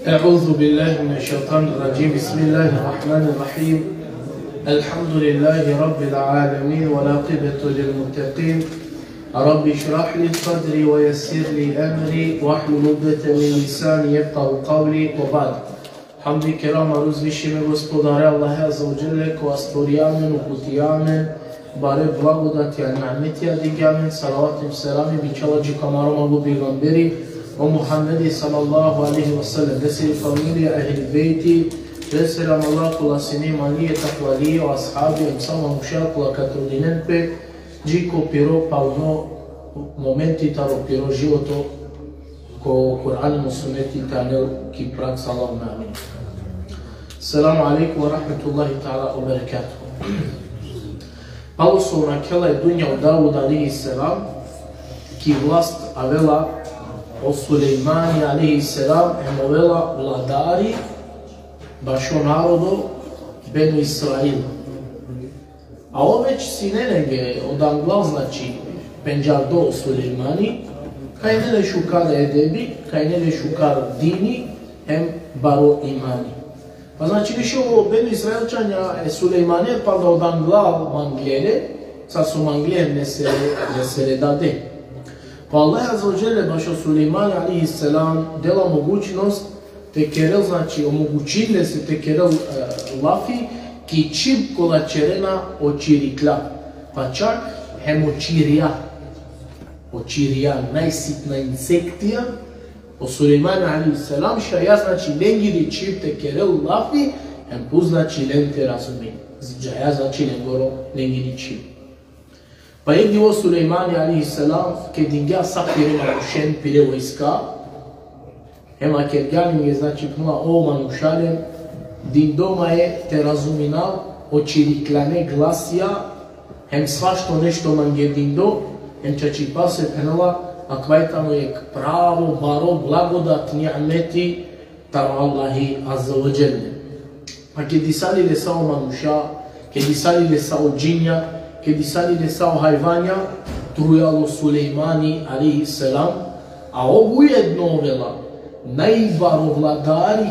أعوذ بالله من الشيطان الرجيم بسم الله الرحمن الرحيم الحمد لله رب العالمين والعاقبة للمتقين رب اشرح لي صدري ويسر لي أمري واحلل عقدة من لساني يفقهوا قولي وبعد حمد كرام روز вишime Gospodare Allaha azza wa jalla koja stvorjamen, uputijamen, bare blagodatja, ni'metja digamen, salavatim selamim bi čalađi kamarom Abu Peygamberi o Muhammedi sallallahu alaihi wa sallam, desiri familije, ahli beyti, deselam Allah kula sini manije, takvalije, o ashabi, imsama mušel kula katrudinenpe, džiko piro palno momenti taro piro životo ko Kur'an suneti tanel ki prak salam amin. Assalamu alaikum wa rahmatullahi ta'ala wa barakatuh. Pauso naquela é dunja o Dawud alaihi salam ki vlast avela o Sulejmani alaihi salam emovela vladari baš o narodu Benu Israil. A oveć si nenege od Angla znači penđardo o Sulejmani kaj ne šukar edebi, kaj ne šukar dini hem baro imani. Pa znači više ovo Benu Israelčanja je Sulejmane pa da od Angla manglele, sad su manglele ne se redade. Pa Allah azza wa jalla baš o Sulejmani alaihi salam dela mogućnost tekerel, znači omogućile se tekerel lafi ki čip kola čerena očirikla. Pa čak hem očirija, najsitna insektija o Sulejmani alaihi salam šaja znači lengiri čip tekerel lafi hem puz znači lente razumini. Žaja znači lengoro lengiri čip. Pa je divo Sulejmani alaihi salam ke dingja sa pire manušen pire vojska hema kerganim je znači puna o manušalem din doma je te razuminal očiriklane glasija hem svašto nešto mange din do hem čači pase penala a kvajtano je pravo baro blagodat ni'meti taro Allahi azza wa jalla. Pa ke disali le sao manuša, ke disali le sao džinja, ke disali le sao hajvanja, trujalo Sulejmani alaihi salam, a ovu jedno vela najvarovladari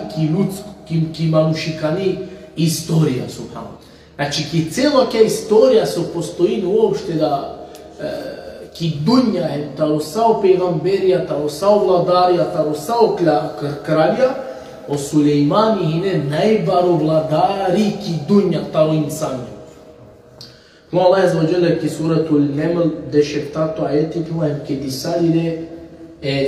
ki manušikani istorija subhanahu. Znači ki celo ke istorija se postoji uopšte da ki dunja je taro sao pejgamberija, taro sao vladarija, taro sao kralja, o Sulejmani hine najvarovladari ki dunja taro insanja. Allah azza wa jalla ki suratul Naml dešeftato ajeti ke disalile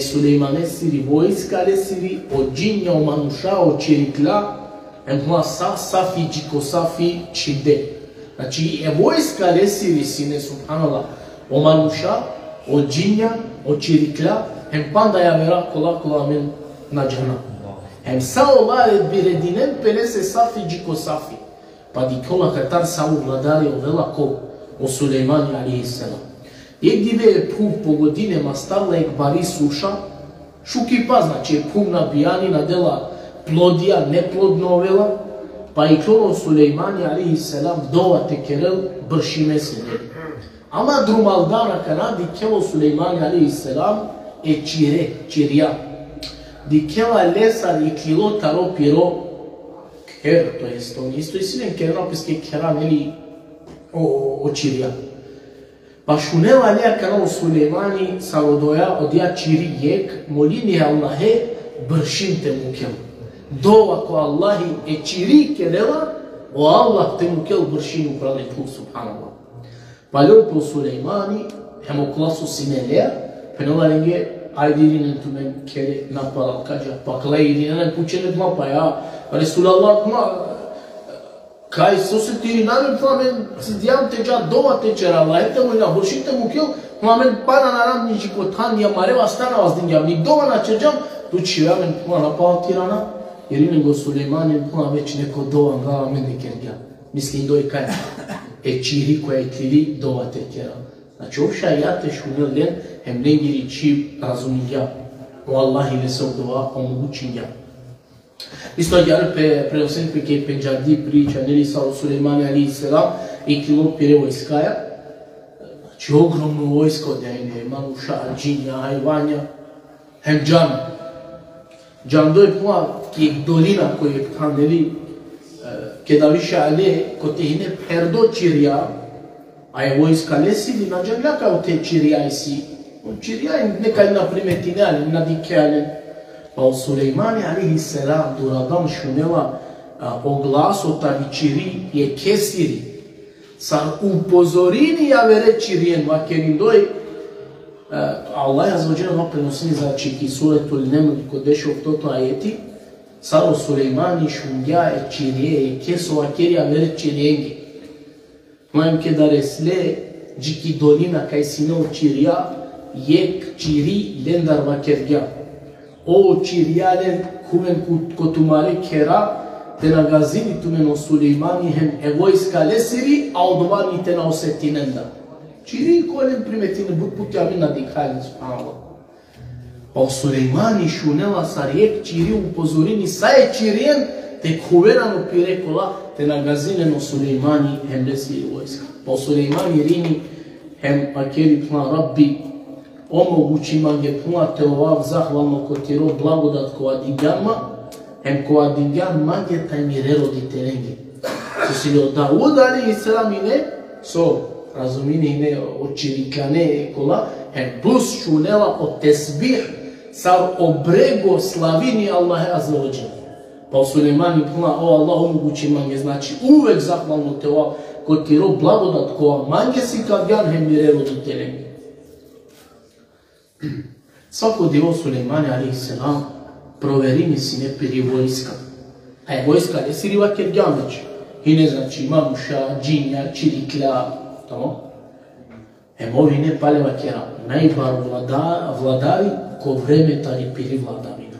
Sulejmane siri vojska le siri o džinja o manuša o čirikla safi džiko safi čide. Znači vojska le siri sine subhanallah o manuša, o džinja, o čirikla hem panda ja vera kola men na džana. Hem sao laret biredinen penese safi džiko safi. Pa di kola katar sao vladari o vela ko o Sulejmani alaihi salam. Ek dive je pum po godinama starla ek bari suša, šuki pa znači je pum nabijani na dela plodija, neplodno vela, pa i klono Sulejmani alaihi salam dova tekerel bršime se ne. Ama drumaldana kanadi kelo Sulejmani alaihi salam e čirija. Di kela lesar i kilo taro piro ker, to jest on isto i sinen ker napiske kera neli o čirija. Pa šunela lea kanal Sulejmani sarodoja odja čiri jek molini Allahe bršim te mukel. Dova ko Allahi e čiri kelela o Allah te mukel bršim uprali tu subhanallah. Pa ljupo Sulejmani hemo klasu sinelea penala lenge aydirinden tumen kere napalal kaja pakla idinen pučene dmapa ja Resulallah ma kaj se ti namen plamen sidjam te ja dova te čera Allah te mojna bršim te mukel plamen pana naram niči kotan ya mareva stana vazdinjam ni dova na čeđam tu čivamen plana patirana jer inego Sulejmani plana već neko dova glava mene kerga. Mislim doj kaj čiri koja je tili dova te kera. Znači ovša ja te šunil len hem lengiri či razuminja o Allahi ne se dova omogućinja. Isto iar prenosem pe ke penjardi priča neli sa Sulejmani alaihi salam i kilo pire vojskaja. Znači ogromno vojsko da je manuša, džinja, hajvanja, hem džami. Jandoi pua ki dolina ko je kandeli ke da više ale ko te hine perdo čiria a je vojska lesili na džemljaka u te čiria isi. Čiria nekaj na primetinjali, na dikjali. Pa u Sulejmani alihi selam duradan šunela o glasu tavi čiri je kesiri. Sa upozorini ja vere čirijen vakerindoj Allah je azvajal no prenosini znači ki suretul Neml kod dešo toto ajeti Saro Sulejmani šungja e čirije e keso vakeri a vere čirijengi. Majem ke da resle jiki dolina kaj sine o čirija yek čiri lendar vakergja. O čirija len kumen kotumare kera te nagazini tumen o Sulejmani hem e vojska lesiri a odvani te na osetinenda. Čiri kolen primetine putea mina dikhalin, subhanallah. Pa o Sulejmani šunela sa rijek čiri upozorini sa je čirijen te kuverano pirekola te nagazinen o Sulejmani hem lesiri vojska. Pa o Sulejmani rini hem akeli plan Rabbi omogući mange puna te ovav zahvalno ko ti ro blagodat ko adigama hem ko adigam mange taj mi rerodite rengi. So si li Dawud alaihi salam ine so razumini ine očirikane kola hem plus šunela o tesbih sar obrego slavini Allahe azza wa jalla. Pa u Sulejmani puna o Allah omogući mange znači uvek zahvalno te ovav ko ti ro blagodat ko mange si kadjan hem mi rerodite rengi. Svako djelo Sulejmani alaihi salam proverini si ne piri vojska. A je vojska ne siri vaker djameć. I ne znači mamuša, džinja, čiriklja, tamo. Movi ne pale vakera. Najbar vladari ko vreme tari piri vladavina.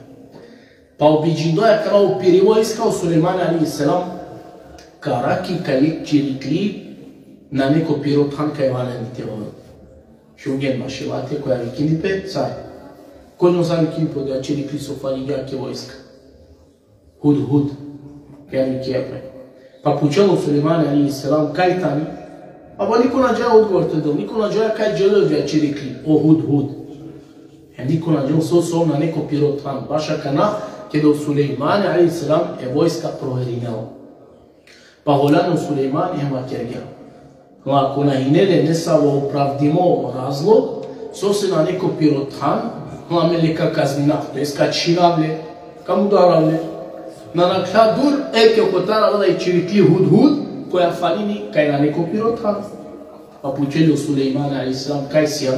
Pa obiđindoja kao piri vojska u Sulejmani alaihi salam karaki kalik čirikli na neko pirothan kaj valeni teori. Šungen mašilate koja vikinipe, saj. Kodno sam vikinipo da čirikli sofari jake vojska. Hud, kaj vikijepre. Pa pučalo Sulejmani alaihi salam kaj tani, a ba niko nađaja odgovor te dal, niko nađaja kaj dželevja čirikli, o hud. Niko nađaja so na neko pirothan, baša kana, kada Sulejmani alaihi salam je vojska proverinjala. Pa holano Sulejmani je makergja. Ako na inele ne samo opravdimo razlog, so se na neko pirothan, na meleka kaznina, to je skačinavlje, kam udaravlje. Na nakladur, eke okotara vada i čirikli hud, koja falini kaj na neko pirothan. Pa pučelio Sulejmani alaihi salam kaj sija,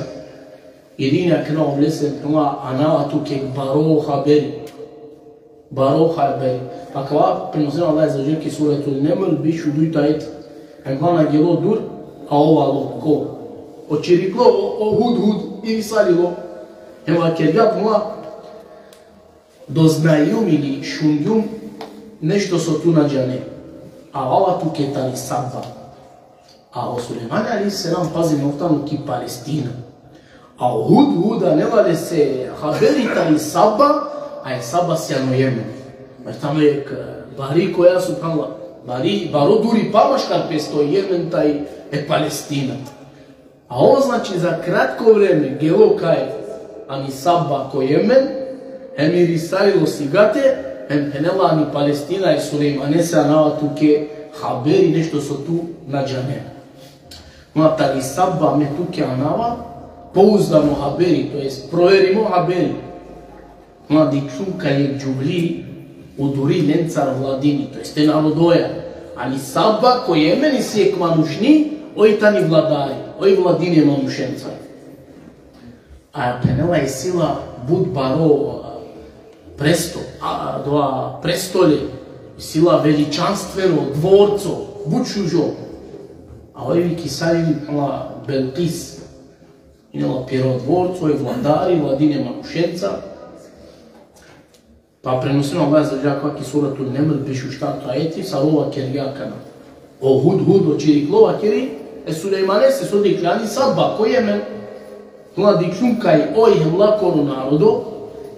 jedinja kena oblesen kama ana tu kek baro haberi. Pa kava prenosena Allah za želki suretul Neml, bišu dujta et, na gelo dur, a ovalo, ko? Očiriklo, o hud, i salilo. Evo kergat mula, doznajum ili šungjum, nešto so tu nađane. A ova tu ketali sabba. A o Sulejmani alaihi salam pazi noftanu ki Palestina. A o huda ne vale se haberi tali sabba, a je sabba sjano Jemen. Jer tamo je bari koja subhanallah, baro duri pamaškar pesto Jemen taj je Palestina. A ovo znači za kratko vreme gelo kaj ani sabba ko Jemen, hem i risalilo sigate, hem penela ani Palestina i Sulejmane se anava tuke haberi nešto so tu nađane. Ma tali sabba me tuke anava, pouzdamo haberi, to jest proverimo haberi. Ma diklum kaj je džuvli uduri lencar vladini, to jest narodoja. Ali sabba ko Jemen i sijek manušni, oj tani vladari, oj vladine manušenca. A penela je sila bud baro presto, doa prestolje, sila veličanstveno, dvorco, bud šužo. A ovi kisarili Belkis, inela piro dvorco, oj vladari, vladine manušenca. Pa prenosimo Allah za džaka ki suratul Neml pišu štartu ajeti, sa lova kerjakana. O hud, o čiriklova keri, Sulejmane se so diklani sabba, ko Jemen. Tuna diklun kaj oj hemla koru narodo,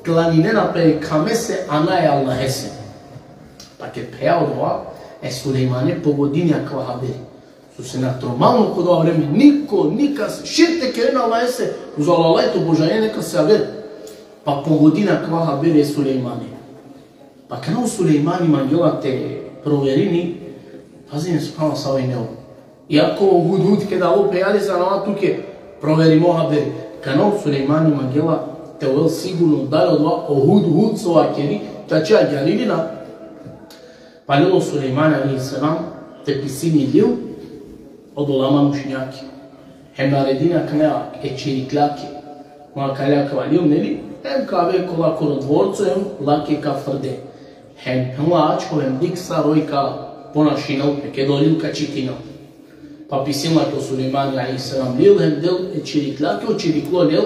klaninena pe kamese anaje Allahese. Pa ke peja odva, Sulejmane pogodinja kva haberi. Su se naturalno kod ova vreme, niko, nikas, širte kerena Allahese, uz Allah to božanje neka se haber. pa po godina kvaha bere Sulejmani. Pa kanao Sulejmani mangela te proverini, pazim subhano sa ovaj neo. Iako hud kada ope ali sa nama tuke proverimo ha bere. Kanao Sulejmani mangela te ovel sigurno dalje odva o hud so akeri, tača galilina. Pa lelo Sulejmani alaihi salam te pisini lil od olama mušnjaki. Hem naredina knea ečiriklake. Ma kalja kvalil neli, hem kave kola korodvorcu, hem lake ka frde. Hem mlačko, hem diksa rojka ponašinal, peke dolil ka čitinal. Pa pisima to Sulejmani alaihi salam lil, hem del ečiriklake, očiriklo lil,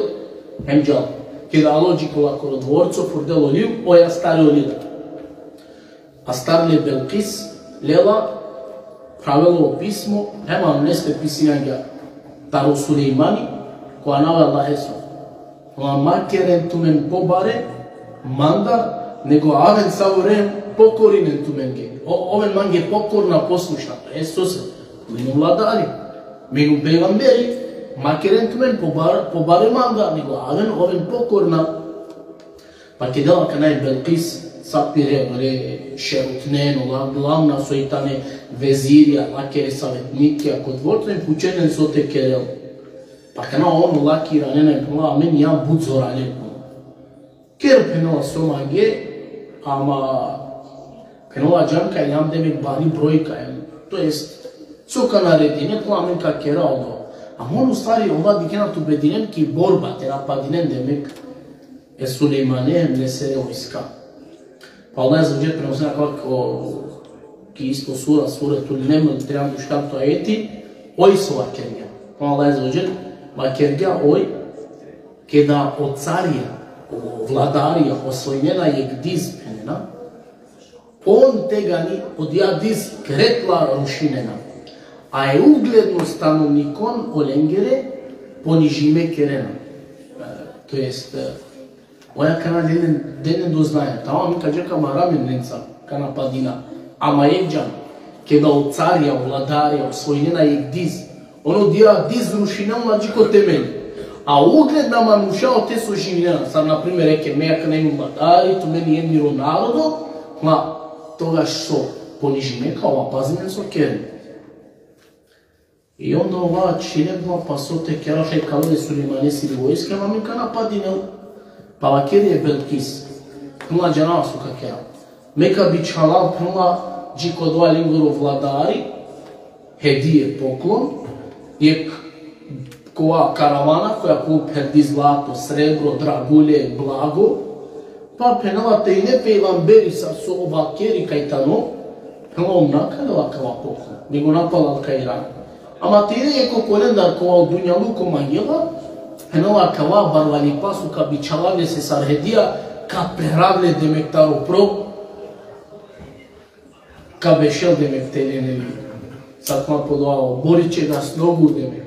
hem džal. Kada alođi kola korodvorcu, furdelo lil, oja stari olil. A starle Belkis, lela, pravilo pismo, hema neste pisinanja taro Sulejmani, koja nave Allah Esu. Ma makeren tumen pobare, mandar, nego aven savorem pokorinen tumen ge. Oven mange pokorna poslušna. Esus, minu vladari, minu pejgamberi, makeren tumen pobare mandar, nego oven pokorna. Pa kedela kanaj Belkis, sapire, šerutnen, glavna sojitane vezirja, lakere savjetnikija, kod vortven pučenen so te kerel. Pa kana ono lakira, nenaj pomala, meni ja bud zorane. Ker penala somange, ama penala džanka jam demek bari brojka, to jest, cuka naredi, ne pomala men ka kera ono. A on u stvari ova dikena tu bedinem ki borba, terapadinen demek, Sulejmane ne se vojska. Pa Allah za uđet prenosina kako ki isto suratul Neml, trebam duškato ajeti, oj su vakerga. Pa Allah za uđet, vakerga oj, kada od carija, vladarija, osvojnjena je gdiz penena, on tega ni od jadiz kretla rušinena. A je ugledno stanovnikon olengere ponižime kerena. To jest, oja kana denen doznaje, tamo mi kad čekama ramennica, kana padina, ama jegđan, kada od carija, vladarija, osvojnjena je gdiz, ono dija diz rušinena mađiko temelj. A ugledna manušao te su življena. Sad, na primjer, reke, me jak nemu vladari, tu meni jedniro narodo, ma toga što ponižime kao pazinen so keren. I onda ova činebla pa so te keraše kalore Sulejmane sili vojske, ma mi ka napadine. Pa vakeri je Belkis, pnula džana su ka kera. Meka bi čhalal pnula džiko dva lingoro vladari, hedije poklon, jek kova karavana koja kuperdi zlato, srebro, dragulje, blago, pa penala te i ne pejgamberi sa su ovakeri kajtano, penala nakadala kava poklon, nego napalal ka Iran. Ama te je kolendar kova dunja luko manjela, penala kava barvali pasu ka bičalavlje se sarhedija, ka preravle demektaro pro, ka bešel demekteljeneli. Sad ma podovao, borit će ga s nogu demek.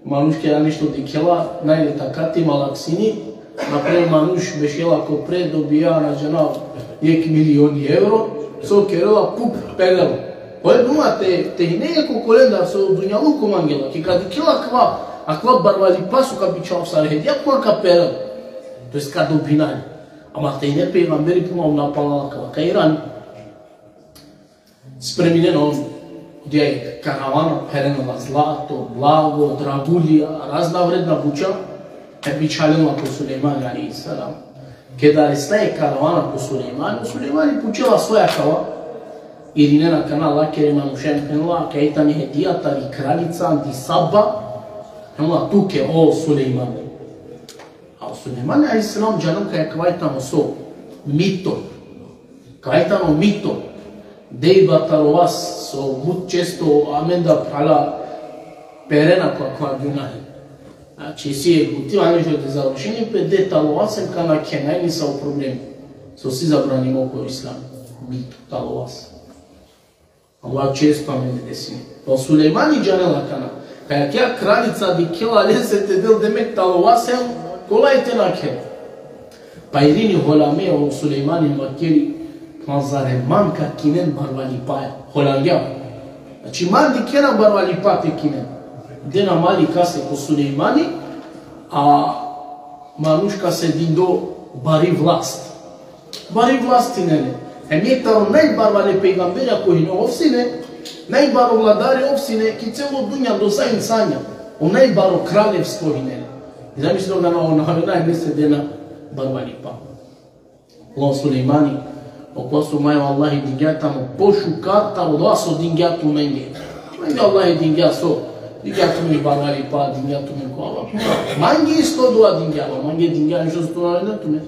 Manuške ja nešto dikela, najde takati malaksini, naprej manuš bešela ko pre dobija na žena jek milioni euro, so kerela pup pegala. Oje duma te i nejeko kolendar so dunja luko mangela, ki kad dikela kva, a kva barvali pasu ka bičao sarhed, jak kva ka pegala, to jest ka dobinali. Ama te i ne pejgamberi puno napalala kva, ka Iran. Spreminjeno gdje je karavana perenala zlato, blago, dragulja, razna vredna buća, bi čalila po Sulejmani alaihi salam. Kada staje karavana po Sulejmani, Sulejmani pučela svoja kava, ili ne na kanal lakere manušen penula, ka etan je hedijata i kraljica anti sabba, penula tuke o Sulejmani. A Sulejmani alaihi salam džanam ka je kvajtano so mito, kvajtano mito, Dejba talovas so mut često amenda prala perena kwa gunahi. Znači si je gutiva nešto te završenje, pe de talovasem kana kenajni sa u problemu. So si zabranimo oko islam. Mitu talovas. Allah često amende desine. Pa Sulejmani džanela kana. Kajak ja kraljica dikela lesete del demek talovasem, kolajte na ken. Pa irini holame o Sulejmani makeri Mazare manka kinen barvali paja, holangja. Znači man di kena barvali pa te kinen. Dena mali kase ko Sulejmani, a manuška se dindo bari vlast. Bari vlastinele. Nektaru najbarvale pejgamberja koji ne ovsine, najbaro vladare ovsine, ki celo dunja dosa insanja. O najbaro kraljevsko hinele. I zamislio da na onaj najmese dena barvali pa. Allah Sulejmani, okosu majo Allah i dingjatamo pošukata od vas od dingjatu menge. Menge Allah i dingjaso, dingjatu mi barvali pa, dingjatu mi kova. Mange isto doa dingjala, mange dingjala što sto na tume.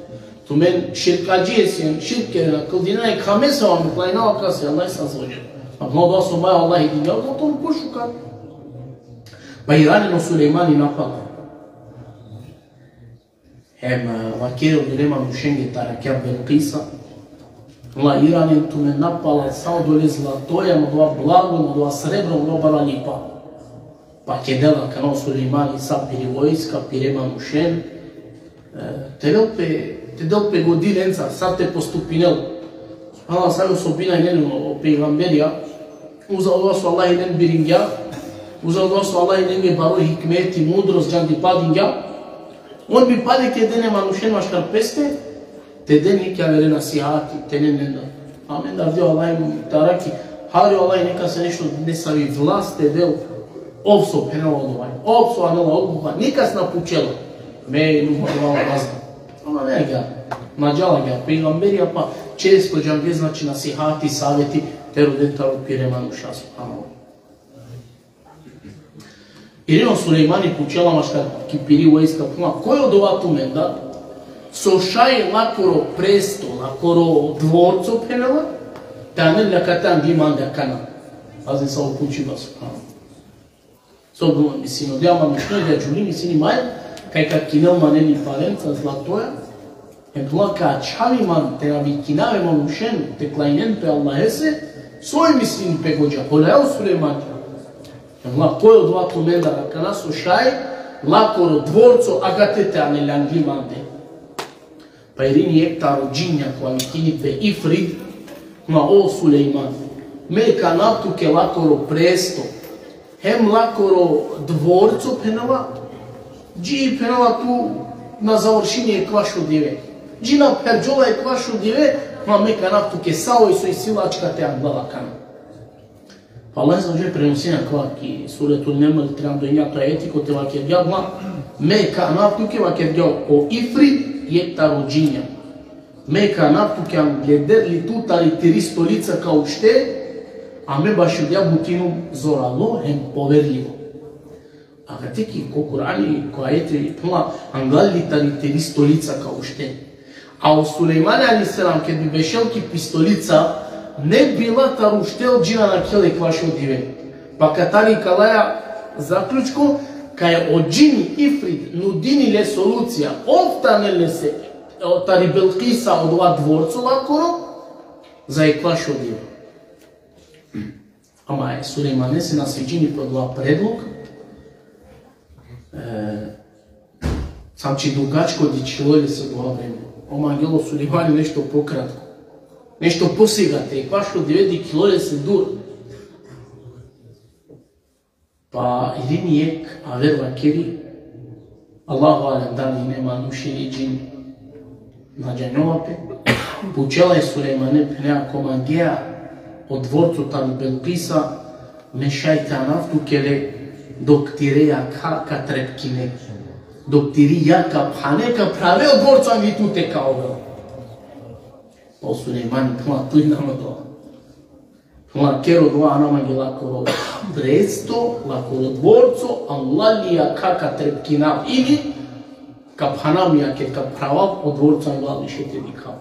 Tumen şirkacı esin, şirk kerena, kıldığına kamese var mı? Klayna vakası, Allah sazvacı. Ama da somaya Allah i dingjala, o tom pošukata. Pa Iranino Sulejmani napala. Hem vakero dilema mušenge tarakja Belqisa. Allah Iranin tu me napala sao dole zlatoja, modova blago, modova srebro, modova lipa. Pa kedela kanal Sulejmani sa piri vojska, pirema mušen. Te delpe godilenca, sa te postupinel. Subhanallah, sam osobina i nenu pejgamberja. Uzao su Allah i nen biringja. Uzao su Allah i nen baro hikmeti, mudrost, jan di padingja. On bi pade che dene manušen maškar peste, te deni che avere nasihati, te ne nenda. Amen, dar dio Allah im taraki, hari Allah neka se nešto ne savi vlast te del, opso penela odovaj, opso anela odbuha, nika se napučela. Me nu hvala razna. Ona ne ga, nađala ga, pejgamberija pa često džange znači nasihati, savjeti, te rodetaru pire manuša, subhanallah. Irino Sulejmani pučela maškar ki piri vojska puna, ko je od ova tumenda, so šaj lakoro presto, lakoro dvorco penela, ta ne lakatan dimanga kana. Azin sa upučiva subhanallah. Sobno mislim, odjama mišnoj da čuli mislim imaj, kaj ka kinel maneni palenca zlatoja, en tula ka čavi man, te nabi kinave manušen, te klajnen pe Allahese, svoj mislim pe gođa, koleo Sulejmani. Ko je od dva tumendara, kana su šaj, lakoro dvorco, agatete ane langlimande. Pa irini ektaro džinja koja mi kinipe Ifrid, ma o Sulejman, me kanaptuke lakoro presto, hem lakoro dvorco penala, dži penala tu na završinje je kvašu dive. Dži na perđola je kvašu dive, ma me kanaptuke sao i su i silačka te anglala kana. Pa Allah je prenosina kvaki suretul Neml trebam do inja to etiko te vakjer gjadla, me kanaptuke vakjer gjao o Ifrid je ta rođinja. Me kanaptuke am glederli tutari tiri stolica kao šte, a me baš od jabutinu zoralo hem poverljivo. A kad teki ko Kur'ani, ko ajete pula angali tiri stolica kao šte. A o Sulejmane a.s. kad bi bešelki pistolica, ne bila ta ruštel džina na kjele kvašo dive. Pa katari kalaja zaključko, ka je od džini Ifrid nudini le solucija, oftanele se tari Belqisa od ova dvorcu lakoro, za je kvašo dive. Ama je Sulejmane se na sviđini pod ova predlog, sam će dugačko dičilolje se od ova vremena. Oma angelo Sulejmane nešto pokratko. Nešto posigate i kvašo divedi kilore se dur. Pa irini jek, a verva kiri, Allahu alem dani nema nuširi džin na džanjovape, pučela je Sulejmane penea komandija od dvorcu tam Belqisa, me šajta naftu kele dok tire jaka trepkine, dok tiri jaka phaneka prave od dvorca mi tu te kao vela. Pa Sulejmani puna tujnama doa. Puna kero doa anama je lakoro presto, lakoro dvorco, Allahija kaka trepkina ili ka phanamija ket ka prava od dvorca Allah lišete dikao.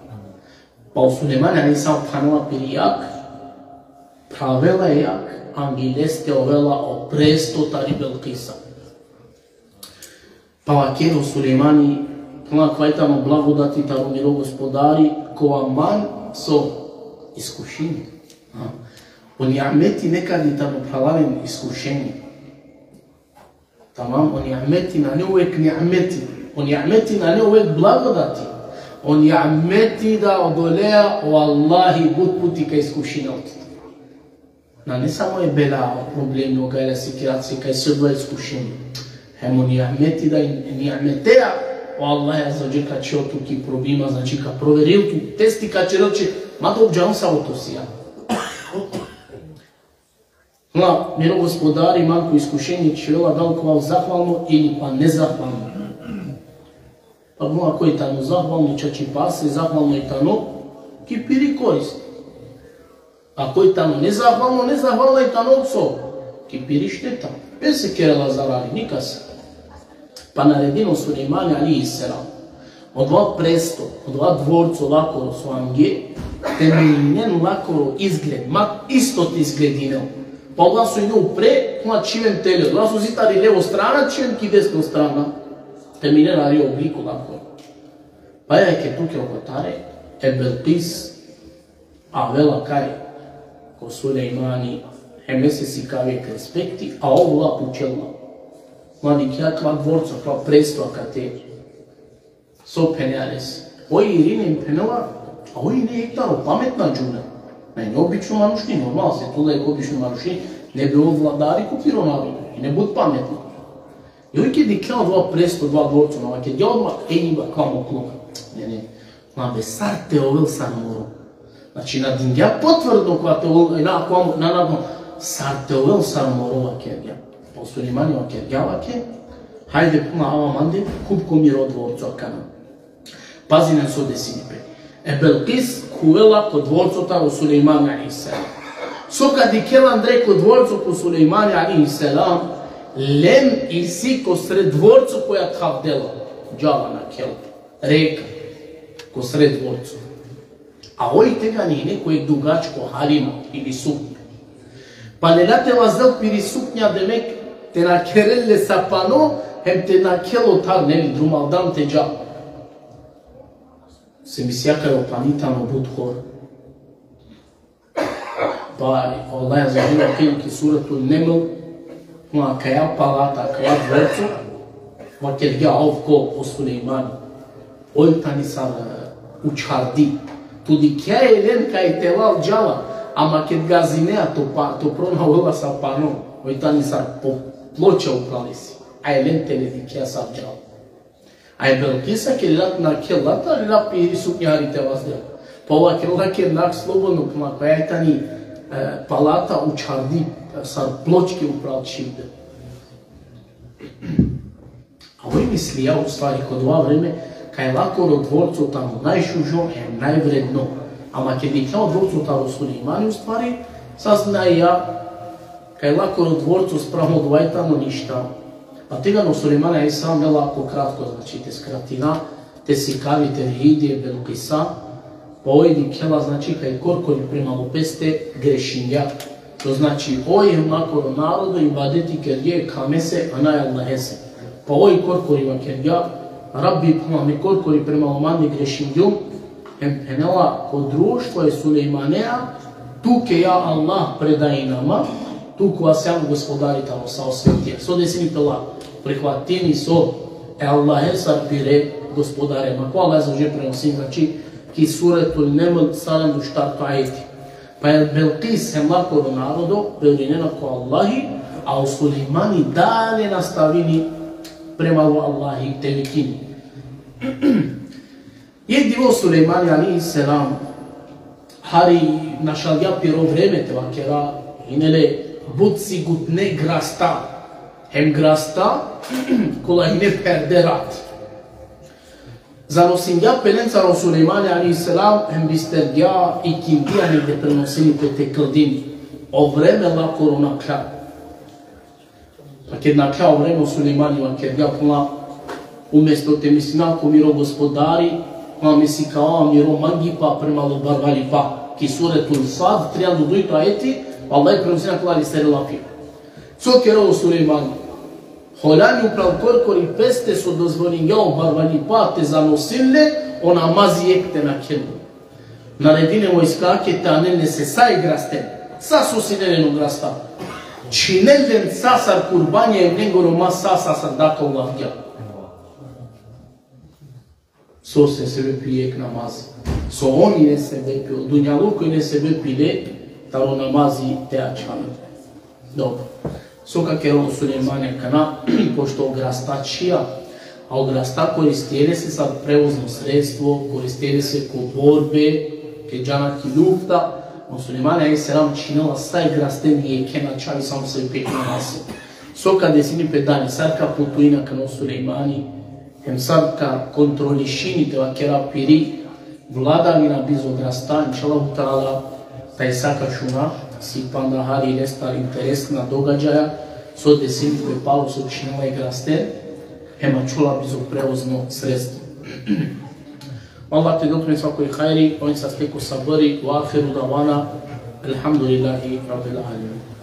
Pa Sulejmani ani sam phanama piri jak, pravela je jak, angileste ovela o presto tari Belqisa. Pa kero Sulejmani puna kvajtamo blagodati taru miro gospodari, kova man so iskušenje. O ni'ameti nekad je tamo pralavim iskušenje. Tamam, o ni'ameti na ne uvek ni'ameti. O ni'ameti na ne uvek blagodati. O ni'ameti da odoleja o Allahi bud puti ka iskušenja od. Na ne samo je bela o problemi, o gajla sikiraci, kaj sve dva iskušenje. Hem o ni'ameti da ni'ameteja o Allah je zađe kad će tu ki probima, znači kad proveril tu testi kad će reći, ma to obđavam sa autosija. No, mjero gospodari, manko iskušenje će vela da li kval zahvalno ili pa nezahvalno. Pa mla koji tamo zahvalno čači pase, zahvalno i tano, ki piri koristi. A koji tamo nezahvalno i tano pso, ki piri šteta. Bez se kerela zaradi, nikas. Pa naredino Sulejmane alaihi selam, od dva presto, od dva dvorcu lakoro su ange, temeljen lakoro izgled, mak istot izgledineo. Pa odla su ide upre, kuma čivem telio, odla su zitari levo strana, čivem ki desno strana, temeljen ali obliku lakoro. Pa je ke tuke okotare, Belqis, a vela kaj, ko Sulejmani, hemese si kavijek respekti, a ovo lapu čelna. Mladi kva dvorca, kva presto akate, so penjares. Oji Irine penela, a oji ne hektaro pametna džuna. Ne obično manušni, normalno se tu da je obično manušni, ne bi ovo vladari kupiro narodu i ne bud pametno. I oji kje dikljala dva presto, dva dvorca, no kje odmah ejba kamo kluka. Ne, be sarte ovel san moro. Znači, na dingja potvrdno kva te ovel, na sarte ovel san moro kje po Sulejmani kergjavake, hajde puna ava mande, kupko miro dvorcu akana. Pazi nam so desini pre. Belqis kuvela kod dvorcu ta u Sulejmani alaihi selam. So kad ikelan dre kod dvorcu po Sulejmani alaihi selam, lem il si ko sred dvorcu koja thavdela, džava na kel, reka, ko sred dvorcu. A oj tega nije nekoj dugačko halima ili suknja. Pa ne date vas del piri suknja demek, te na kerelle sapano, hem te na kelo tar neli drumal dam te džab. Se mi sjakaj opanitano bud hor. Pa Allah je zaživio keliki suratul Neml, ma kaja palata, kaja dvorcu, ma kerga ovko po Sulejmani. Oj tani sam učhardi. Tudi kja je len kaj te val džava, ama kad gazinea to prona ula sa panom, oj tani sam po ploča uprali si, a je len tele di kja sa džava. A je Belqisa ke lat na kel lata, ali la piri suknjari te vas dela. Pa ova ke lake nak slobodno, kuma koja je tani palata učhardi, sa pločke uprali šivde. A ovo misli ja u stvari kod ova vreme, kaj lakoro dvorcu tamo najšužo, najvredno. Ama kad je kao dvorcu tamo Sulejmani u stvari, sazna i ja, kaj lakoro dvorcu spravo dvaj tamo ništa. Pa tega no Sulejmana je sam ne lako kratko, znači te skratina, te si kavite vidije Belqisa, pa ojedi kjela, znači kaj korkori prema peste grešinja. To znači oj lakoro narodu i badeti ker je kamese, a naj Allahese. Pa oj korkori ker ja, Rabbi puma mi korkori prema omani grešinju, henela kod društvo je Sulejmanea, tu ke ja Allah predaj nama, tu ko vas jam gospodari tamo sa osvetija. So desini pela prihvatini so, Allah esar pire gospodare, ma ko Allah zaže prenosim, znači ki suretul Neml salam do štartu ajeti. Pa je Belqis hem lakoro narodo, belinena ko Allahi, a u Sulejmani dalje nastavini prema Allahi tevikini. Je divo Sulejmani alaihi selam, hari našal ja piro vreme te vakera, inele bud sigut ne grasta, hem grasta, kola ine perderat. Zanosim ja pelenca ro Sulejmani alaihi selam, hem bister ja i kindijani de prenosini pe te căldini. O vreme la corona cea. Pa kad na cea o vreme Sulejmani va kerga până umesto te misina ko miro gospodari, ma misi kao miro mangipa prema lo barbalipa, ki suretul Sad, 32 ajeti, Allah je prenosina kula li stere lapio. Co kerao Sulejmani? Holani uprav korkori peste su dozvolinjao barbalipa te zanosile, ona mazi ekte na kelu. Naredine vojskake te anene se sa igraste, sa susinelenu grasta. Činelven sasar kurbanje negoro ma sasar daka u lavgja. So se sebe pijek namazi. So oni ne sebe pio. Dunjaluku ne sebe pile, taro namazi te ačane. Dobro. So kak je on Sulejmane kana, pošto grastačija, a odrasta koristili se za prevozno sredstvo, koristili se ko borbe, ke džanaki lufta, muslimani a.s. činila staj grasten jeke na čavi samo se pekna nasi. Soka desini pedani, sarka putuina ka no Suleimani, hem sarka kontrolišini te vakera piri, vladavina biz odrasta, inšalahu ta'ala, taj saka šuna, si pandahari restar interesna događaja, so desini pepalu so činila i grasten, hema čula biz prevozno sredstvo. Allah te dotkne svakoj hajri, on sa steku sabori, u ahiru davana, alhamdulillahi rabbil alamin.